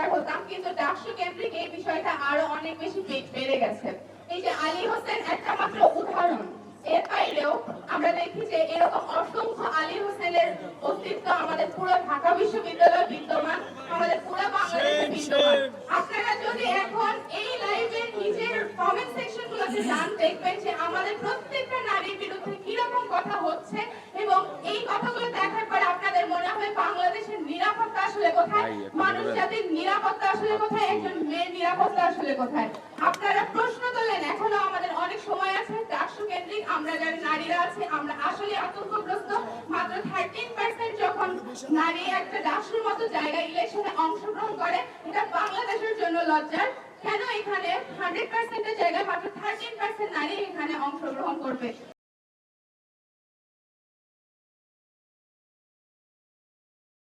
Share হতাম, কিন্তু ডাকসু কেন্দ্রিক এই বিষয়টা আরো অনেক বেশি বেড়ে গেছে। এই যে আলী হোসেন একটা মাত্র উদাহরণ, এর বাইরেও আমরা দেখি যে এরকম অসংখ্য আলী হোসেনের অস্তিত্ব আমাদের পুরো ঢাকা বিশ্ববিদ্যালয়ে বিদ্যমান, আমাদের পুরো বাংলাদেশে বিদ্যমান। আপনারা যদি এখন এই লাইভের নিচের কমেন্ট সেকশন গুলোতে যান, দেখবেন যে আমাদের প্রত্যেকটা নারীর বিরুদ্ধে কিরকম কথা হচ্ছে, এবং এই কথাগুলো দেখার পর আপনাদের মনে হবে বাংলাদেশের নিরাপত্তা আসলে কোথায়, মানুষ জাতির নিরাপত্তা আসলে কোথায়, একজন মেয়ের নিরাপত্তা আসলে কোথায়। আপনারা প্রশ্ন তোলেন, এখনো আমাদের অনেক সময় আছে। ডাকসু কেন্দ্রিক আমরা যারা নারীরা আছি আমরা আসলে আতঙ্কগ্রস্ত। মাত্র 13% যখন নারী একটা ডাকসুর মতো জায়গায় ইলেকশনে অংশগ্রহণ করে, এটা বাংলাদেশের জন্য লজ্জার। কেন এখানে 100% এর জায়গায় মাত্র 13% নারী এখানে অংশগ্রহণ করবে?